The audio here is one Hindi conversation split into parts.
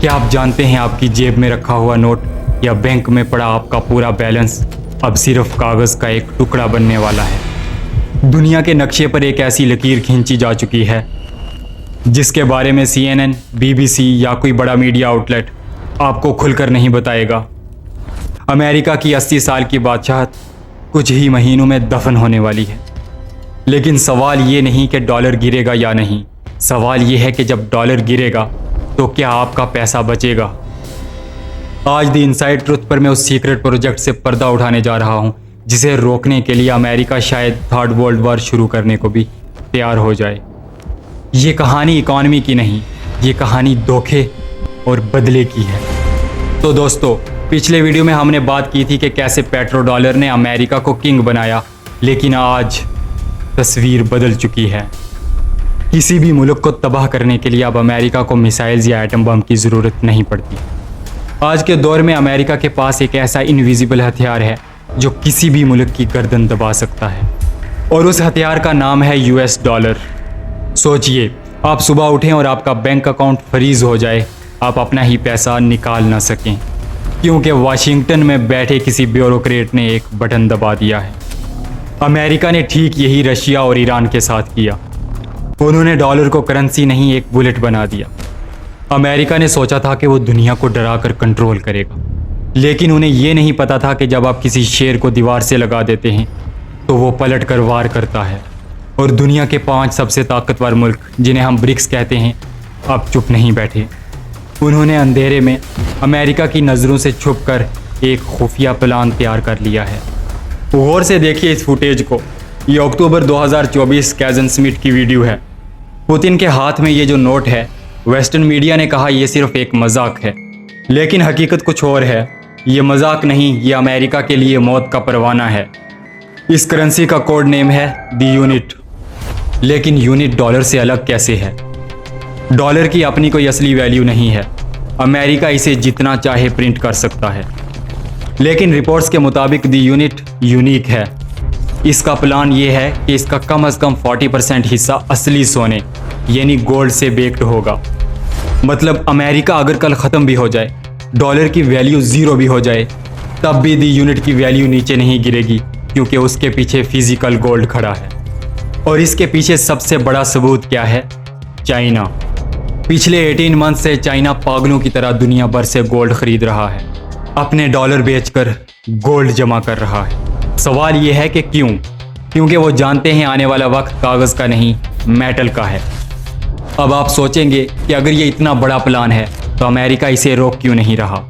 क्या आप जानते हैं आपकी जेब में रखा हुआ नोट या बैंक में पड़ा आपका पूरा बैलेंस अब सिर्फ कागज़ का एक टुकड़ा बनने वाला है। दुनिया के नक्शे पर एक ऐसी लकीर खींची जा चुकी है जिसके बारे में CNN, BBC या कोई बड़ा मीडिया आउटलेट आपको खुलकर नहीं बताएगा। अमेरिका की 80 साल की बादशाहत कुछ ही महीनों में दफन होने वाली है। लेकिन सवाल ये नहीं कि डॉलर गिरेगा या नहीं, सवाल ये है कि जब डॉलर गिरेगा तो क्या आपका पैसा बचेगा। आज द इनसाइड ट्रुथ पर मैं उस सीक्रेट प्रोजेक्ट से पर्दा उठाने जा रहा हूं जिसे रोकने के लिए अमेरिका शायद थर्ड वर्ल्ड वॉर शुरू करने को भी तैयार हो जाए। ये कहानी इकॉनमी की नहीं, ये कहानी धोखे और बदले की है। तो दोस्तों, पिछले वीडियो में हमने बात की थी कि कैसे पेट्रो डॉलर ने अमेरिका को किंग बनाया, लेकिन आज तस्वीर बदल चुकी है। किसी भी मुल्क को तबाह करने के लिए अब अमेरिका को मिसाइल्स या एटम बम की ज़रूरत नहीं पड़ती। आज के दौर में अमेरिका के पास एक ऐसा इनविजिबल हथियार है जो किसी भी मुल्क की गर्दन दबा सकता है, और उस हथियार का नाम है US डॉलर। सोचिए, आप सुबह उठें और आपका बैंक अकाउंट फ्रीज हो जाए, आप अपना ही पैसा निकाल ना सकें क्योंकि वाशिंगटन में बैठे किसी ब्यूरोक्रेट ने एक बटन दबा दिया है। अमेरिका ने ठीक यही रशिया और ईरान के साथ किया। उन्होंने डॉलर को करेंसी नहीं, एक बुलेट बना दिया। अमेरिका ने सोचा था कि वो दुनिया को डराकर कंट्रोल करेगा, लेकिन उन्हें ये नहीं पता था कि जब आप किसी शेर को दीवार से लगा देते हैं तो वो पलट कर वार करता है। और दुनिया के 5 सबसे ताकतवर मुल्क, जिन्हें हम ब्रिक्स कहते हैं, अब चुप नहीं बैठे। उन्होंने अंधेरे में अमेरिका की नज़रों से छुपकर एक खुफिया प्लान तैयार कर लिया है। गौर से देखिए इस फुटेज को। ये अक्टूबर 2024 कैजन स्मिथ की वीडियो है। पुतिन के हाथ में ये जो नोट है, वेस्टर्न मीडिया ने कहा ये सिर्फ एक मजाक है, लेकिन हकीकत कुछ और है। ये मजाक नहीं, ये अमेरिका के लिए मौत का परवाना है। इस करेंसी का कोड नेम है द यूनिट। लेकिन यूनिट डॉलर से अलग कैसे है? डॉलर की अपनी कोई असली वैल्यू नहीं है। अमेरिका इसे जितना चाहे प्रिंट कर सकता है, लेकिन रिपोर्ट्स के मुताबिक द यूनिट यूनिक है। इसका प्लान ये है कि इसका कम से कम 40% हिस्सा असली सोने यानी गोल्ड से बेक्ड होगा। मतलब अमेरिका अगर कल ख़त्म भी हो जाए, डॉलर की वैल्यू ज़ीरो भी हो जाए, तब भी द यूनिट की वैल्यू नीचे नहीं गिरेगी, क्योंकि उसके पीछे फिजिकल गोल्ड खड़ा है। और इसके पीछे सबसे बड़ा सबूत क्या है? चाइना। पिछले 18 मंथ से चाइना पागलों की तरह दुनिया भर से गोल्ड खरीद रहा है, अपने डॉलर बेचकर गोल्ड जमा कर रहा है। सवाल यह है कि क्यों? क्योंकि वो जानते हैं आने वाला वक्त कागज़ का नहीं, मेटल का है। अब आप सोचेंगे कि अगर ये इतना बड़ा प्लान है तो अमेरिका इसे रोक क्यों नहीं रहा?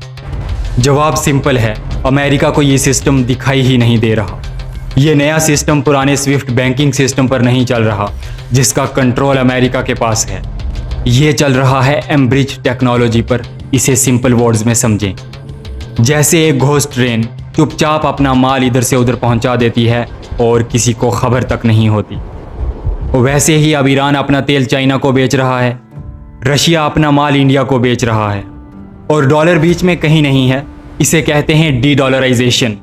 जवाब सिंपल है, अमेरिका को ये सिस्टम दिखाई ही नहीं दे रहा। ये नया सिस्टम पुराने स्विफ्ट बैंकिंग सिस्टम पर नहीं चल रहा, जिसका कंट्रोल अमेरिका के पास है। ये चल रहा है एम्ब्रिज टेक्नोलॉजी पर। इसे सिंपल वर्ड्स में समझें, जैसे एक घोस्ट ट्रेन चुपचाप अपना माल इधर से उधर पहुंचा देती है और किसी को खबर तक नहीं होती, वैसे ही अब ईरान अपना तेल चाइना को बेच रहा है, रशिया अपना माल इंडिया को बेच रहा है, और डॉलर बीच में कहीं नहीं है। इसे कहते हैं डी डॉलराइजेशन,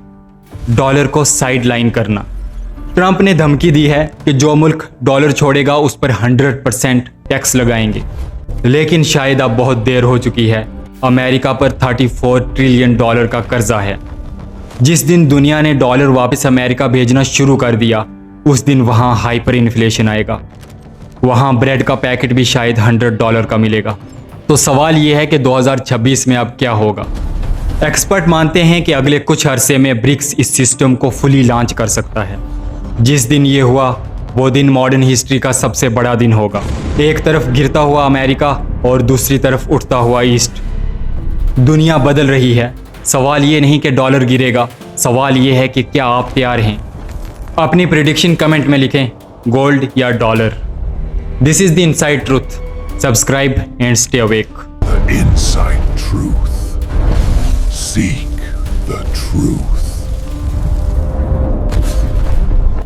डॉलर को साइड लाइन करना। ट्रंप ने धमकी दी है कि जो मुल्क डॉलर छोड़ेगा उस पर 100% टैक्स लगाएंगे, लेकिन शायद अब बहुत देर हो चुकी है। अमेरिका पर $34 ट्रिलियन का कर्जा है। जिस दिन दुनिया ने डॉलर वापस अमेरिका भेजना शुरू कर दिया, उस दिन वहाँ हाइपर इन्फ्लेशन आएगा। वहाँ ब्रेड का पैकेट भी शायद $100 का मिलेगा। तो सवाल ये है कि 2026 में अब क्या होगा? एक्सपर्ट मानते हैं कि अगले कुछ अरसे में ब्रिक्स इस सिस्टम को फुली लॉन्च कर सकता है। जिस दिन ये हुआ, वो दिन मॉडर्न हिस्ट्री का सबसे बड़ा दिन होगा। एक तरफ गिरता हुआ अमेरिका और दूसरी तरफ उठता हुआ ईस्ट। दुनिया बदल रही है। सवाल ये नहीं कि डॉलर गिरेगा, सवाल ये है कि क्या आप तैयार हैं? अपनी प्रेडिक्शन कमेंट में लिखें, गोल्ड या dollar. This is the inside truth. Subscribe and stay awake. The inside truth. Seek the truth.